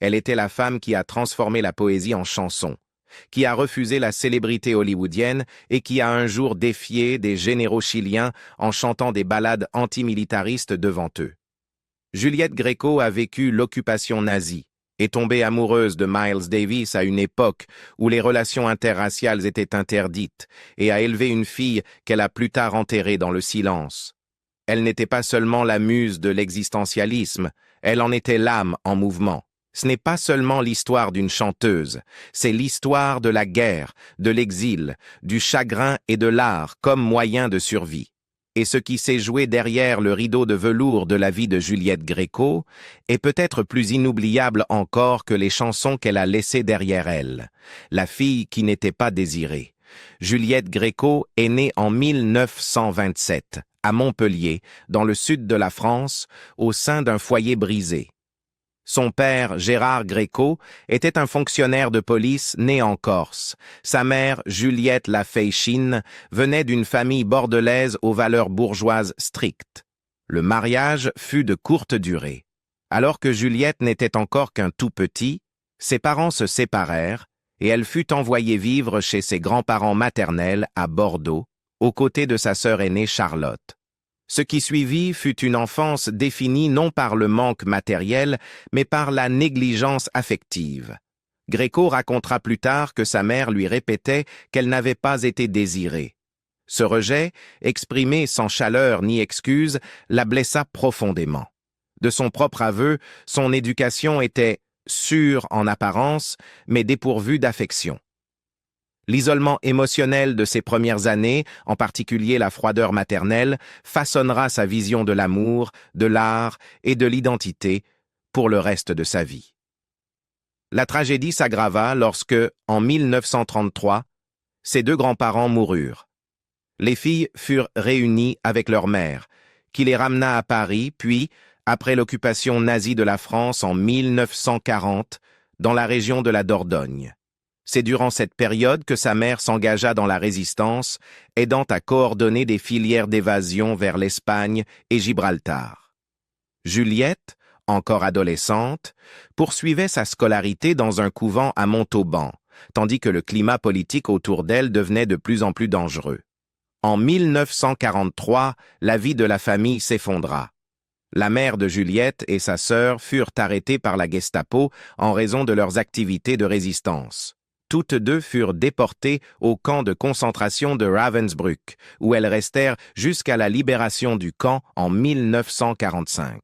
Elle était la femme qui a transformé la poésie en chanson, qui a refusé la célébrité hollywoodienne et qui a un jour défié des généraux chiliens en chantant des ballades antimilitaristes devant eux. Juliette Gréco a vécu l'occupation nazie, est tombée amoureuse de Miles Davis à une époque où les relations interraciales étaient interdites et a élevé une fille qu'elle a plus tard enterrée dans le silence. Elle n'était pas seulement la muse de l'existentialisme, elle en était l'âme en mouvement. Ce n'est pas seulement l'histoire d'une chanteuse, c'est l'histoire de la guerre, de l'exil, du chagrin et de l'art comme moyen de survie. Et ce qui s'est joué derrière le rideau de velours de la vie de Juliette Gréco est peut-être plus inoubliable encore que les chansons qu'elle a laissées derrière elle. La fille qui n'était pas désirée. Juliette Gréco est née en 1927, à Montpellier, dans le sud de la France, au sein d'un foyer brisé. Son père, Gérard Gréco, était un fonctionnaire de police né en Corse. Sa mère, Juliette Lafaychine, venait d'une famille bordelaise aux valeurs bourgeoises strictes. Le mariage fut de courte durée. Alors que Juliette n'était encore qu'un tout petit, ses parents se séparèrent et elle fut envoyée vivre chez ses grands-parents maternels à Bordeaux, aux côtés de sa sœur aînée Charlotte. Ce qui suivit fut une enfance définie non par le manque matériel, mais par la négligence affective. Gréco racontera plus tard que sa mère lui répétait qu'elle n'avait pas été désirée. Ce rejet, exprimé sans chaleur ni excuse, la blessa profondément. De son propre aveu, son éducation était sûre en apparence, mais dépourvue d'affection. L'isolement émotionnel de ses premières années, en particulier la froideur maternelle, façonnera sa vision de l'amour, de l'art et de l'identité pour le reste de sa vie. La tragédie s'aggrava lorsque, en 1933, ses deux grands-parents moururent. Les filles furent réunies avec leur mère, qui les ramena à Paris, puis, après l'occupation nazie de la France en 1940, dans la région de la Dordogne. C'est durant cette période que sa mère s'engagea dans la résistance, aidant à coordonner des filières d'évasion vers l'Espagne et Gibraltar. Juliette, encore adolescente, poursuivait sa scolarité dans un couvent à Montauban, tandis que le climat politique autour d'elle devenait de plus en plus dangereux. En 1943, la vie de la famille s'effondra. La mère de Juliette et sa sœur furent arrêtées par la Gestapo en raison de leurs activités de résistance. Toutes deux furent déportées au camp de concentration de Ravensbrück, où elles restèrent jusqu'à la libération du camp en 1945.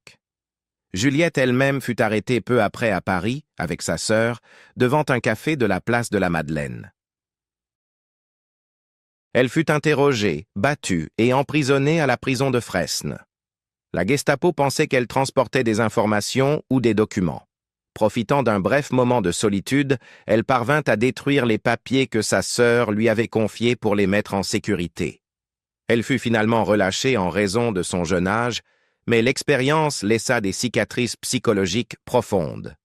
Juliette elle-même fut arrêtée peu après à Paris, avec sa sœur, devant un café de la place de la Madeleine. Elle fut interrogée, battue et emprisonnée à la prison de Fresnes. La Gestapo pensait qu'elle transportait des informations ou des documents. Profitant d'un bref moment de solitude, elle parvint à détruire les papiers que sa sœur lui avait confiés pour les mettre en sécurité. Elle fut finalement relâchée en raison de son jeune âge, mais l'expérience laissa des cicatrices psychologiques profondes.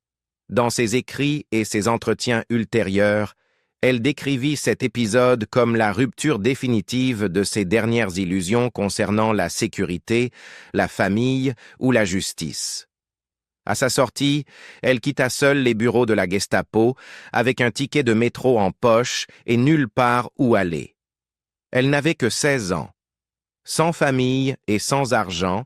Dans ses écrits et ses entretiens ultérieurs, elle décrivit cet épisode comme la rupture définitive de ses dernières illusions concernant la sécurité, la famille ou la justice. À sa sortie, elle quitta seule les bureaux de la Gestapo, avec un ticket de métro en poche et nulle part où aller. Elle n'avait que 16 ans. Sans famille et sans argent,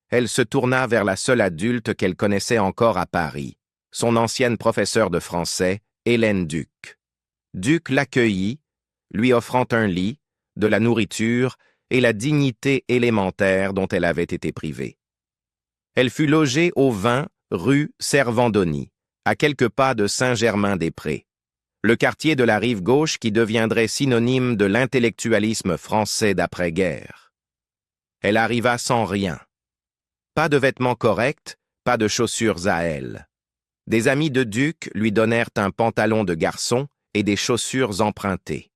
elle se tourna vers la seule adulte qu'elle connaissait encore à Paris, son ancienne professeure de français, Hélène Duc. Duc l'accueillit, lui offrant un lit, de la nourriture et la dignité élémentaire dont elle avait été privée. Elle fut logée au 20 rue Servandoni, à quelques pas de Saint-Germain-des-Prés, le quartier de la rive gauche qui deviendrait synonyme de l'intellectualisme français d'après-guerre. Elle arriva sans rien. Pas de vêtements corrects, pas de chaussures à elle. Des amis de Duc lui donnèrent un pantalon de garçon et des chaussures empruntées.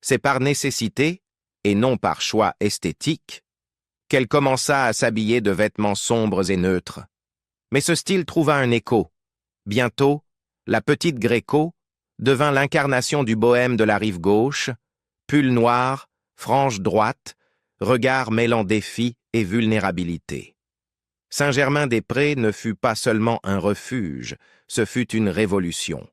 C'est par nécessité, et non par choix esthétique, qu'elle commença à s'habiller de vêtements sombres et neutres. Mais ce style trouva un écho. Bientôt, la petite Gréco devint l'incarnation du bohème de la rive gauche, pull noir, frange droite, regard mêlant défi et vulnérabilité. Saint-Germain-des-Prés ne fut pas seulement un refuge, ce fut une révolution.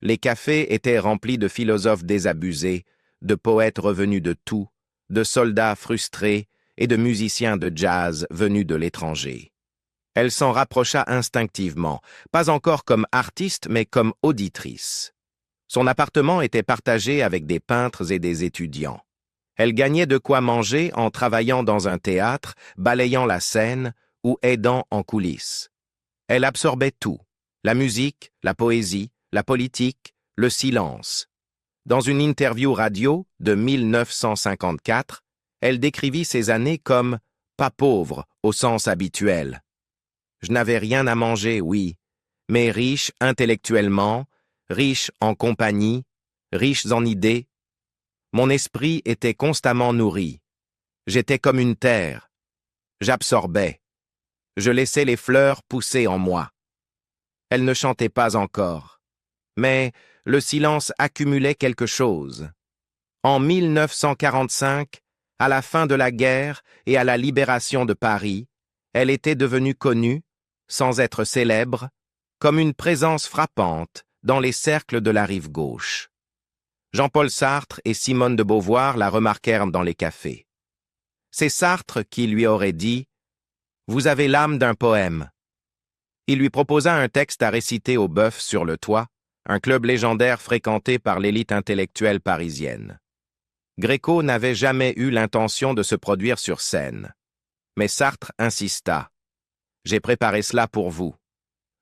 Les cafés étaient remplis de philosophes désabusés, de poètes revenus de tout, de soldats frustrés et de musiciens de jazz venus de l'étranger. Elle s'en rapprocha instinctivement, pas encore comme artiste mais comme auditrice. Son appartement était partagé avec des peintres et des étudiants. Elle gagnait de quoi manger en travaillant dans un théâtre, balayant la scène ou aidant en coulisses. Elle absorbait tout, la musique, la poésie, la politique, le silence. Dans une interview radio de 1954, elle décrivit ces années comme « pas pauvre au sens habituel ». Je n'avais rien à manger, oui, mais riche intellectuellement, riche en compagnie, riche en idées. Mon esprit était constamment nourri. J'étais comme une terre. J'absorbais. Je laissais les fleurs pousser en moi. Elle ne chantait pas encore. Mais le silence accumulait quelque chose. En 1945, à la fin de la guerre et à la libération de Paris, elle était devenue connue, sans être célèbre, comme une présence frappante dans les cercles de la rive gauche. Jean-Paul Sartre et Simone de Beauvoir la remarquèrent dans les cafés. C'est Sartre qui lui aurait dit « Vous avez l'âme d'un poème ». Il lui proposa un texte à réciter au Bœuf sur le Toit, un club légendaire fréquenté par l'élite intellectuelle parisienne. Gréco n'avait jamais eu l'intention de se produire sur scène. Mais Sartre insista. « J'ai préparé cela pour vous.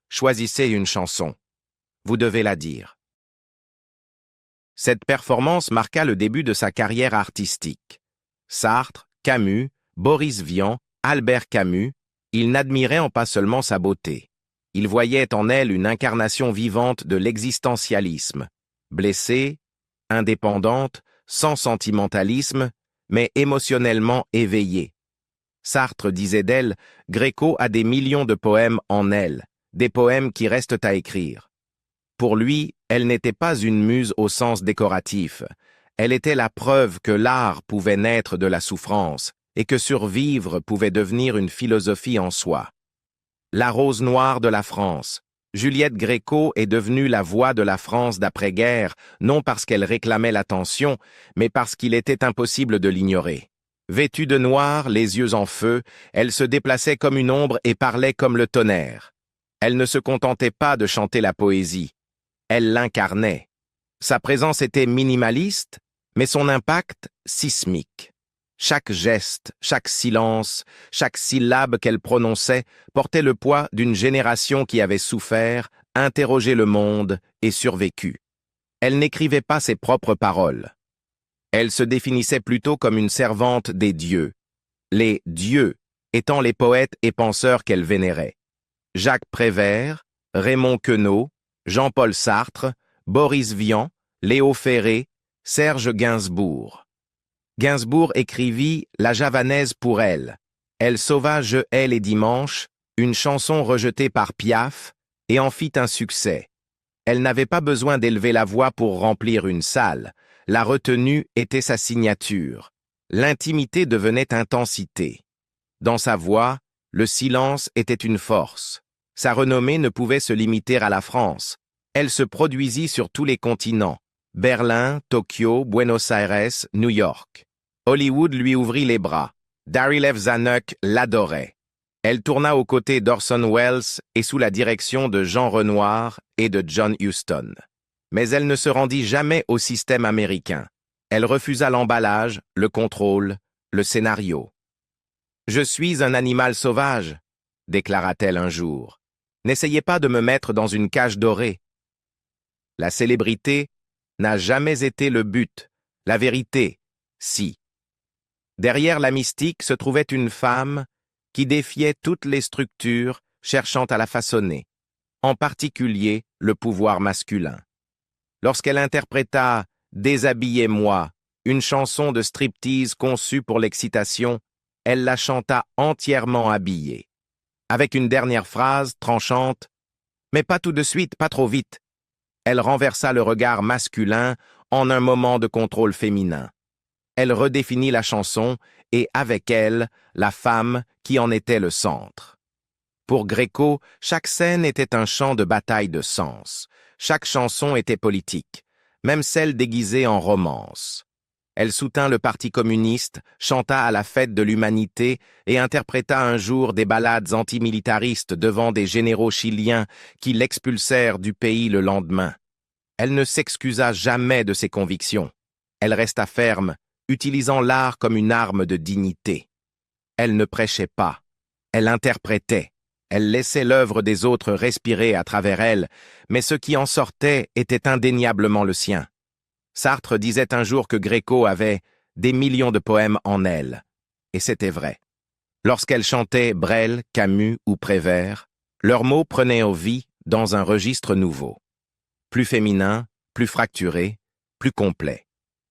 Choisissez une chanson. Vous devez la dire. » Cette performance marqua le début de sa carrière artistique. Sartre, Camus, Boris Vian, Albert Camus, ils n'admiraient pas seulement sa beauté. Ils voyaient en elle une incarnation vivante de l'existentialisme, blessée, indépendante, sans sentimentalisme, mais émotionnellement éveillée. Sartre disait d'elle, Gréco a des millions de poèmes en elle, des poèmes qui restent à écrire. Pour lui, elle n'était pas une muse au sens décoratif. Elle était la preuve que l'art pouvait naître de la souffrance et que survivre pouvait devenir une philosophie en soi. La rose noire de la France. Juliette Gréco est devenue la voix de la France d'après-guerre, non parce qu'elle réclamait l'attention, mais parce qu'il était impossible de l'ignorer. Vêtue de noir, les yeux en feu, elle se déplaçait comme une ombre et parlait comme le tonnerre. Elle ne se contentait pas de chanter la poésie. Elle l'incarnait. Sa présence était minimaliste, mais son impact sismique. Chaque geste, chaque silence, chaque syllabe qu'elle prononçait portait le poids d'une génération qui avait souffert, interrogé le monde et survécu. Elle n'écrivait pas ses propres paroles. Elle se définissait plutôt comme une servante des dieux, les dieux étant les poètes et penseurs qu'elle vénérait. Jacques Prévert, Raymond Queneau, Jean-Paul Sartre, Boris Vian, Léo Ferré, Serge Gainsbourg. Gainsbourg écrivit « La javanaise pour elle ». Elle sauva « Je hais les dimanches », une chanson rejetée par Piaf, et en fit un succès. Elle n'avait pas besoin d'élever la voix pour remplir une salle. La retenue était sa signature. L'intimité devenait intensité. Dans sa voix, le silence était une force. Sa renommée ne pouvait se limiter à la France. Elle se produisit sur tous les continents. Berlin, Tokyo, Buenos Aires, New York. Hollywood lui ouvrit les bras. Daryl F. Zanuck l'adorait. Elle tourna aux côtés d'Orson Welles et sous la direction de Jean Renoir et de John Huston. Mais elle ne se rendit jamais au système américain. Elle refusa l'emballage, le contrôle, le scénario. « Je suis un animal sauvage », déclara-t-elle un jour. « N'essayez pas de me mettre dans une cage dorée. » La célébrité n'a jamais été le but. La vérité, si. Derrière la mystique se trouvait une femme qui défiait toutes les structures cherchant à la façonner, en particulier le pouvoir masculin. Lorsqu'elle interpréta « Déshabillez-moi », une chanson de striptease conçue pour l'excitation, elle la chanta entièrement habillée. Avec une dernière phrase tranchante « Mais pas tout de suite, pas trop vite », elle renversa le regard masculin en un moment de contrôle féminin. Elle redéfinit la chanson et, avec elle, la femme qui en était le centre. Pour Gréco, chaque scène était un champ de bataille de sens. Chaque chanson était politique, même celle déguisée en romance. Elle soutint le Parti communiste, chanta à la fête de l'humanité et interpréta un jour des ballades antimilitaristes devant des généraux chiliens qui l'expulsèrent du pays le lendemain. Elle ne s'excusa jamais de ses convictions. Elle resta ferme, utilisant l'art comme une arme de dignité. Elle ne prêchait pas, elle interprétait. Elle laissait l'œuvre des autres respirer à travers elle, mais ce qui en sortait était indéniablement le sien. Sartre disait un jour que Gréco avait des millions de poèmes en elle, et c'était vrai. Lorsqu'elle chantait Brel, Camus ou Prévert, leurs mots prenaient vie dans un registre nouveau. Plus féminin, plus fracturé, plus complet.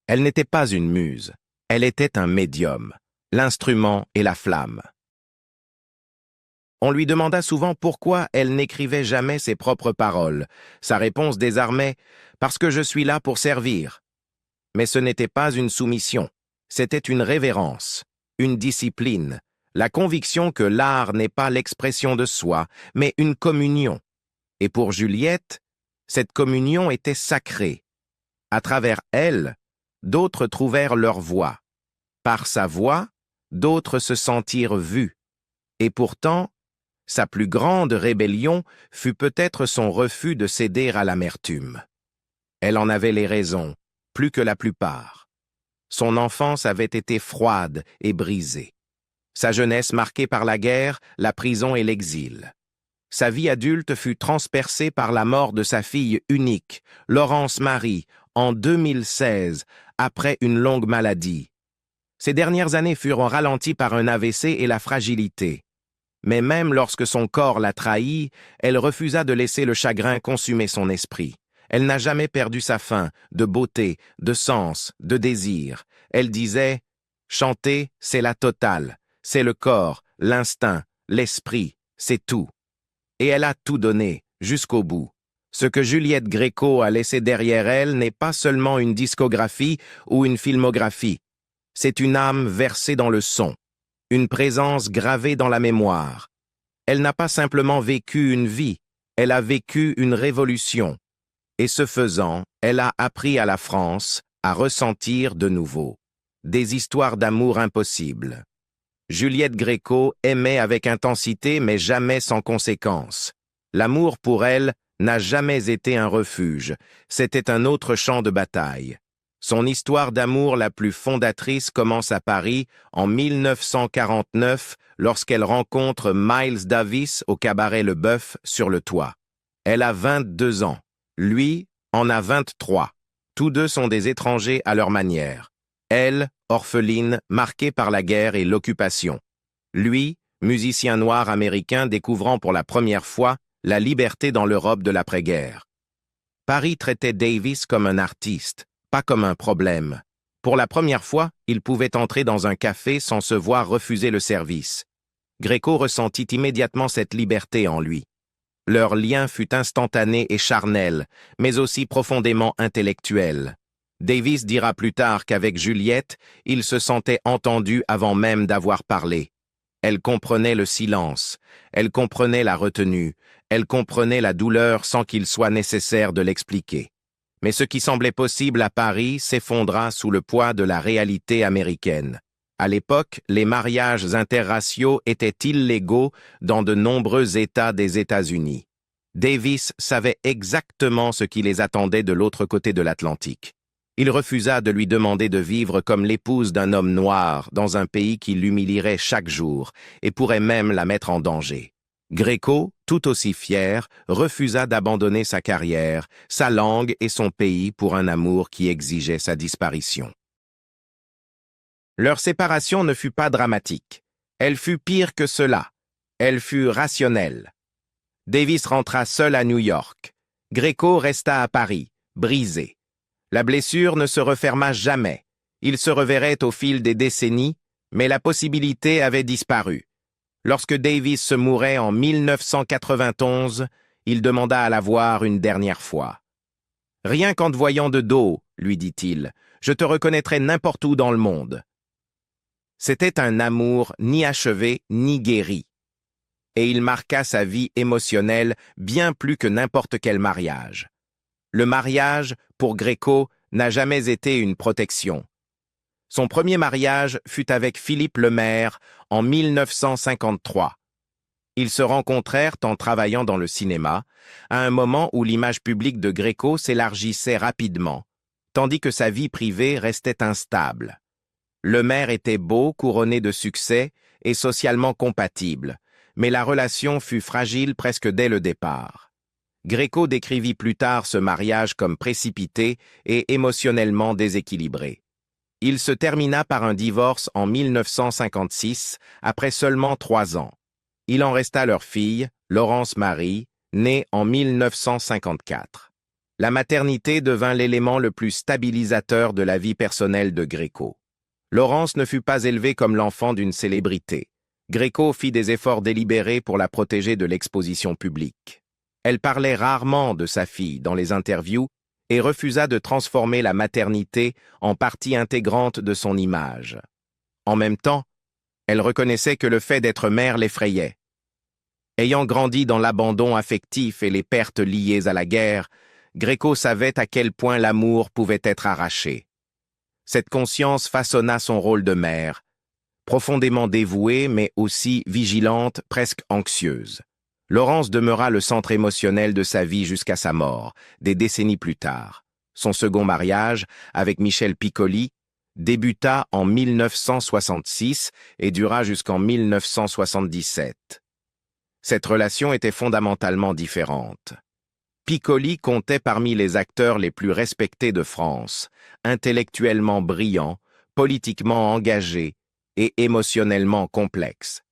Elle n'était pas une muse, elle était un médium, l'instrument et la flamme. On lui demanda souvent pourquoi elle n'écrivait jamais ses propres paroles. Sa réponse désarmait « Parce que je suis là pour servir ». Mais ce n'était pas une soumission, c'était une révérence, une discipline, la conviction que l'art n'est pas l'expression de soi, mais une communion. Et pour Juliette, cette communion était sacrée. À travers elle, d'autres trouvèrent leur voix. Par sa voix, d'autres se sentirent vus. Et pourtant, sa plus grande rébellion fut peut-être son refus de céder à l'amertume. Elle en avait les raisons, plus que la plupart. Son enfance avait été froide et brisée. Sa jeunesse marquée par la guerre, la prison et l'exil. Sa vie adulte fut transpercée par la mort de sa fille unique, Laurence Marie, en 2016, après une longue maladie. Ses dernières années furent ralenties par un AVC et la fragilité. Mais même lorsque son corps la trahit, elle refusa de laisser le chagrin consumer son esprit. Elle n'a jamais perdu sa faim, de beauté, de sens, de désir. Elle disait « Chanter, c'est la totale, c'est le corps, l'instinct, l'esprit, c'est tout. » Et elle a tout donné, jusqu'au bout. Ce que Juliette Gréco a laissé derrière elle n'est pas seulement une discographie ou une filmographie. C'est une âme versée dans le son, une présence gravée dans la mémoire. Elle n'a pas simplement vécu une vie, elle a vécu une révolution. Et ce faisant, elle a appris à la France à ressentir de nouveau des histoires d'amour impossibles. Juliette Gréco aimait avec intensité mais jamais sans conséquence. L'amour pour elle n'a jamais été un refuge, c'était un autre champ de bataille. Son histoire d'amour la plus fondatrice commence à Paris en 1949 lorsqu'elle rencontre Miles Davis au cabaret Le Bœuf sur le toit. Elle a 22 ans. Lui en a 23. Tous deux sont des étrangers à leur manière. Elle, orpheline, marquée par la guerre et l'occupation. Lui, musicien noir américain découvrant pour la première fois la liberté dans l'Europe de l'après-guerre. Paris traitait Davis comme un artiste, pas comme un problème. Pour la première fois, il pouvait entrer dans un café sans se voir refuser le service. Gréco ressentit immédiatement cette liberté en lui. Leur lien fut instantané et charnel, mais aussi profondément intellectuel. Davis dira plus tard qu'avec Juliette, il se sentait entendu avant même d'avoir parlé. Elle comprenait le silence, elle comprenait la retenue, elle comprenait la douleur sans qu'il soit nécessaire de l'expliquer. Mais ce qui semblait possible à Paris s'effondra sous le poids de la réalité américaine. À l'époque, les mariages interraciaux étaient illégaux dans de nombreux États des États-Unis. Davis savait exactement ce qui les attendait de l'autre côté de l'Atlantique. Il refusa de lui demander de vivre comme l'épouse d'un homme noir dans un pays qui l'humilierait chaque jour et pourrait même la mettre en danger. Gréco, tout aussi fier, refusa d'abandonner sa carrière, sa langue et son pays pour un amour qui exigeait sa disparition. Leur séparation ne fut pas dramatique. Elle fut pire que cela. Elle fut rationnelle. Davis rentra seul à New York. Gréco resta à Paris, brisé. La blessure ne se referma jamais. Il se reverrait au fil des décennies, mais la possibilité avait disparu. Lorsque Davis se mourait en 1991, il demanda à la voir une dernière fois. « Rien qu'en te voyant de dos, lui dit-il, je te reconnaîtrais n'importe où dans le monde. » C'était un amour ni achevé ni guéri. et il marqua sa vie émotionnelle bien plus que n'importe quel mariage. Le mariage, pour Gréco, n'a jamais été une protection. Son premier mariage fut avec Philippe Lemaire en 1953. Ils se rencontrèrent en travaillant dans le cinéma, à un moment où l'image publique de Gréco s'élargissait rapidement, tandis que sa vie privée restait instable. Lemaire était beau, couronné de succès et socialement compatible, mais la relation fut fragile presque dès le départ. Gréco décrivit plus tard ce mariage comme précipité et émotionnellement déséquilibré. Il se termina par un divorce en 1956, après seulement 3 ans. Il en resta leur fille, Laurence Marie, née en 1954. La maternité devint l'élément le plus stabilisateur de la vie personnelle de Gréco. Laurence ne fut pas élevée comme l'enfant d'une célébrité. Gréco fit des efforts délibérés pour la protéger de l'exposition publique. Elle parlait rarement de sa fille dans les interviews et refusa de transformer la maternité en partie intégrante de son image. En même temps, elle reconnaissait que le fait d'être mère l'effrayait. Ayant grandi dans l'abandon affectif et les pertes liées à la guerre, Gréco savait à quel point l'amour pouvait être arraché. Cette conscience façonna son rôle de mère, profondément dévouée mais aussi vigilante, presque anxieuse. Laurence demeura le centre émotionnel de sa vie jusqu'à sa mort, des décennies plus tard. Son second mariage, avec Michel Piccoli, débuta en 1966 et dura jusqu'en 1977. Cette relation était fondamentalement différente. Piccoli comptait parmi les acteurs les plus respectés de France, intellectuellement brillant, politiquement engagé et émotionnellement complexe.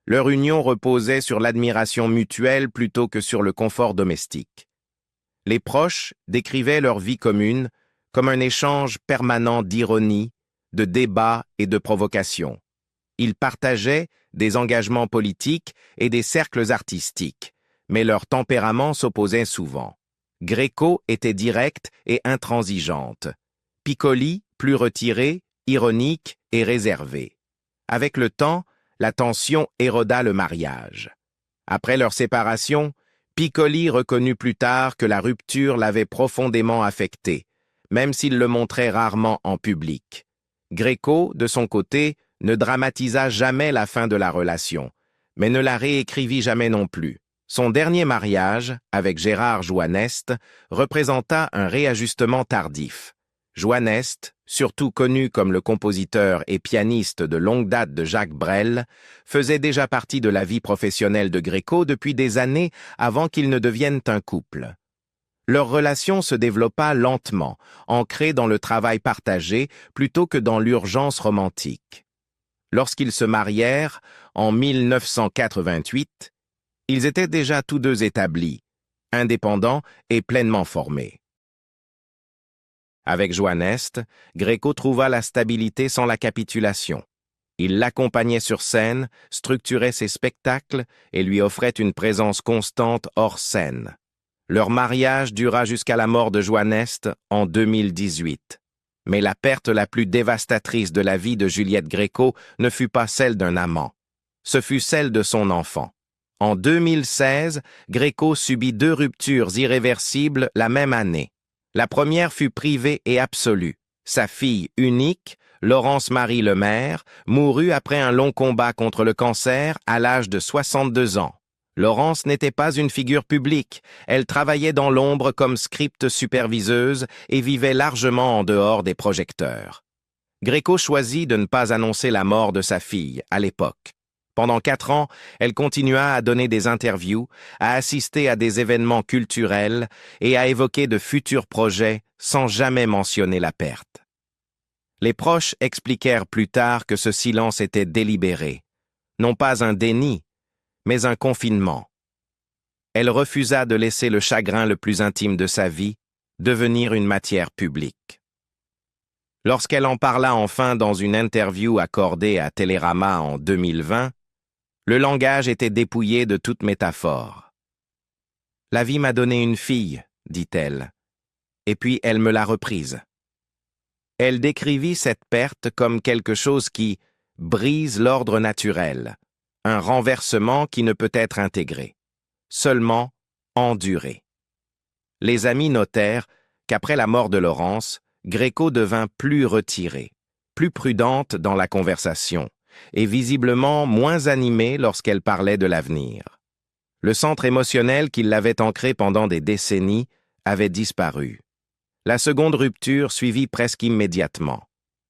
Leur union reposait sur l'admiration mutuelle plutôt que sur le confort domestique. Les proches décrivaient leur vie commune comme un échange permanent d'ironie, de débats et de provocations. Ils partageaient des engagements politiques et des cercles artistiques, mais leur tempérament s'opposait souvent. Gréco était directe et intransigeante. Piccoli, plus retiré, ironique et réservé. Avec le temps, la tension éroda le mariage. Après leur séparation, Piccoli reconnut plus tard que la rupture l'avait profondément affecté, même s'il le montrait rarement en public. Gréco, de son côté, ne dramatisa jamais la fin de la relation, mais ne la réécrivit jamais non plus. Son dernier mariage, avec Gérard Joannest, représenta un réajustement tardif. Joannest, surtout connu comme le compositeur et pianiste de longue date de Jacques Brel, faisait déjà partie de la vie professionnelle de Gréco depuis des années avant qu'ils ne deviennent un couple. Leur relation se développa lentement, ancrée dans le travail partagé plutôt que dans l'urgence romantique. Lorsqu'ils se marièrent, en 1988, ils étaient déjà tous deux établis, indépendants et pleinement formés. Avec Joannest, Gréco trouva la stabilité sans la capitulation. Il l'accompagnait sur scène, structurait ses spectacles et lui offrait une présence constante hors scène. Leur mariage dura jusqu'à la mort de Joannest en 2018. Mais la perte la plus dévastatrice de la vie de Juliette Gréco ne fut pas celle d'un amant. Ce fut celle de son enfant. En 2016, Gréco subit 2 ruptures irréversibles la même année. La première fut privée et absolue. Sa fille unique, Laurence Marie Lemaire, mourut après un long combat contre le cancer à l'âge de 62 ans. Laurence n'était pas une figure publique. Elle travaillait dans l'ombre comme script superviseuse et vivait largement en dehors des projecteurs. Gréco choisit de ne pas annoncer la mort de sa fille à l'époque. Pendant 4 ans, elle continua à donner des interviews, à assister à des événements culturels et à évoquer de futurs projets sans jamais mentionner la perte. Les proches expliquèrent plus tard que ce silence était délibéré, non pas un déni, mais un confinement. Elle refusa de laisser le chagrin le plus intime de sa vie devenir une matière publique. Lorsqu'elle en parla enfin dans une interview accordée à Télérama en 2020, le langage était dépouillé de toute métaphore. « La vie m'a donné une fille, dit-elle, et puis elle me l'a reprise. » Elle décrivit cette perte comme quelque chose qui brise l'ordre naturel, un renversement qui ne peut être intégré, seulement enduré. Les amis notèrent qu'après la mort de Laurence, Gréco devint plus retirée, plus prudente dans la conversation, et visiblement moins animée lorsqu'elle parlait de l'avenir. Le centre émotionnel qui l'avait ancrée pendant des décennies avait disparu. La seconde rupture suivit presque immédiatement.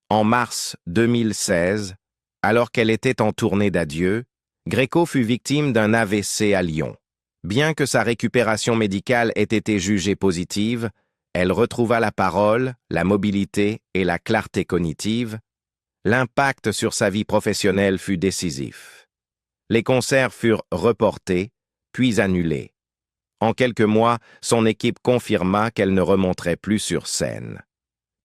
En mars 2016, alors qu'elle était en tournée d'adieu, Gréco fut victime d'un AVC à Lyon. Bien que sa récupération médicale ait été jugée positive, elle retrouva la parole, la mobilité et la clarté cognitive. L'impact sur sa vie professionnelle fut décisif. Les concerts furent reportés, puis annulés. En quelques mois, son équipe confirma qu'elle ne remonterait plus sur scène.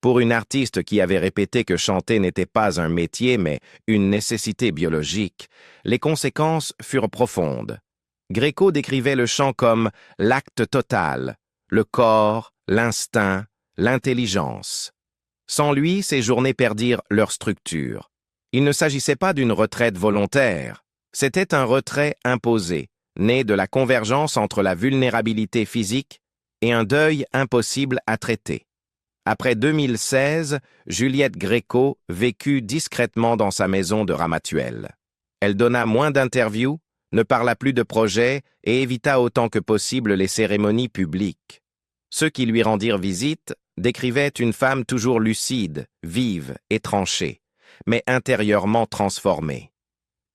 Pour une artiste qui avait répété que chanter n'était pas un métier mais une nécessité biologique, les conséquences furent profondes. Gréco décrivait le chant comme l'acte total, le corps, l'instinct, l'intelligence. Sans lui, ses journées perdirent leur structure. Il ne s'agissait pas d'une retraite volontaire, c'était un retrait imposé, né de la convergence entre la vulnérabilité physique et un deuil impossible à traiter. Après 2016, Juliette Gréco vécut discrètement dans sa maison de Ramatuelle. Elle donna moins d'interviews, ne parla plus de projets et évita autant que possible les cérémonies publiques. Ceux qui lui rendirent visite décrivaient une femme toujours lucide, vive et tranchée, mais intérieurement transformée.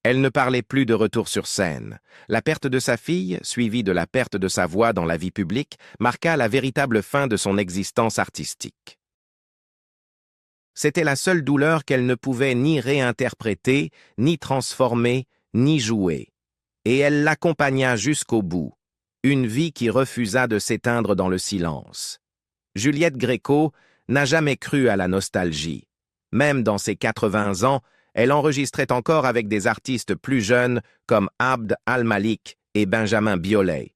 Elle ne parlait plus de retour sur scène. La perte de sa fille, suivie de la perte de sa voix dans la vie publique, marqua la véritable fin de son existence artistique. C'était la seule douleur qu'elle ne pouvait ni réinterpréter, ni transformer, ni jouer. Et elle l'accompagna jusqu'au bout, une vie qui refusa de s'éteindre dans le silence. Juliette Gréco n'a jamais cru à la nostalgie. Même dans ses 80 ans, elle enregistrait encore avec des artistes plus jeunes comme Abd al-Malik et Benjamin Biolay.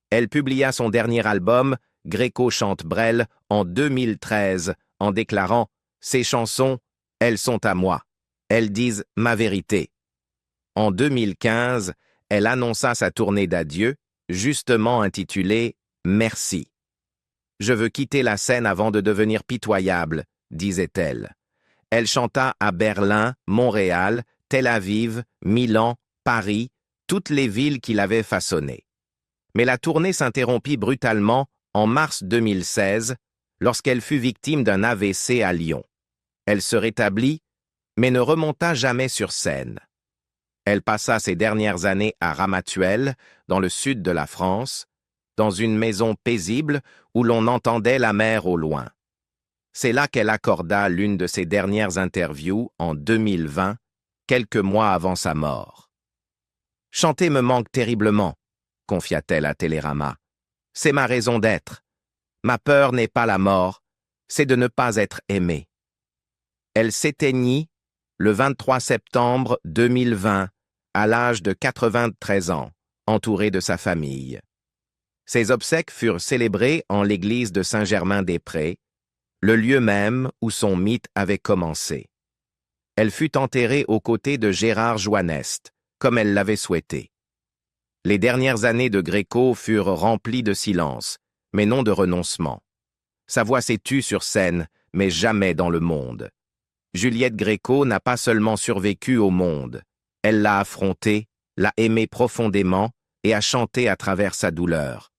Elle publia son dernier album, Gréco chante Brel, en 2013, en déclarant « Ces chansons, elles sont à moi. Elles disent ma vérité. » En 2015, elle annonça sa tournée d'adieu, justement intitulée « Merci ». « Je veux quitter la scène avant de devenir pitoyable », disait-elle. Elle chanta à Berlin, Montréal, Tel Aviv, Milan, Paris, toutes les villes qui l'avaient façonnée. Mais la tournée s'interrompit brutalement en mars 2016, lorsqu'elle fut victime d'un AVC à Lyon. Elle se rétablit, mais ne remonta jamais sur scène. Elle passa ses dernières années à Ramatuelle, dans le sud de la France, dans une maison paisible où l'on entendait la mer au loin. C'est là qu'elle accorda l'une de ses dernières interviews en 2020, quelques mois avant sa mort. « Chanter me manque terriblement », confia-t-elle à Télérama. « C'est ma raison d'être. Ma peur n'est pas la mort, c'est de ne pas être aimée. » Elle s'éteignit le 23 septembre 2020, à l'âge de 93 ans, entourée de sa famille. Ses obsèques furent célébrées en l'église de Saint-Germain-des-Prés, le lieu même où son mythe avait commencé. Elle fut enterrée aux côtés de Gérard Joannest, comme elle l'avait souhaité. Les dernières années de Gréco furent remplies de silence, mais non de renoncement. Sa voix s'est tue sur scène, mais jamais dans le monde. Juliette Gréco n'a pas seulement survécu au monde, elle l'a affronté, l'a aimé profondément et a chanté à travers sa douleur.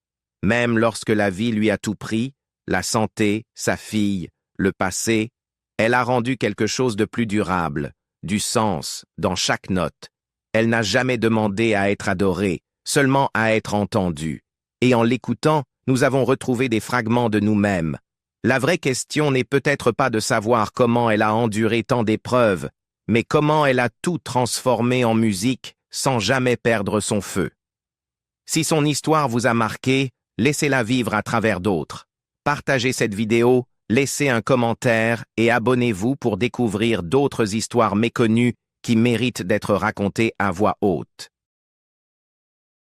Même lorsque la vie lui a tout pris, la santé, sa fille, le passé, elle a rendu quelque chose de plus durable, du sens, dans chaque note. Elle n'a jamais demandé à être adorée, seulement à être entendue. Et en l'écoutant, nous avons retrouvé des fragments de nous-mêmes. La vraie question n'est peut-être pas de savoir comment elle a enduré tant d'épreuves, mais comment elle a tout transformé en musique sans jamais perdre son feu. Si son histoire vous a marqué, laissez-la vivre à travers d'autres. Partagez cette vidéo, laissez un commentaire et abonnez-vous pour découvrir d'autres histoires méconnues qui méritent d'être racontées à voix haute.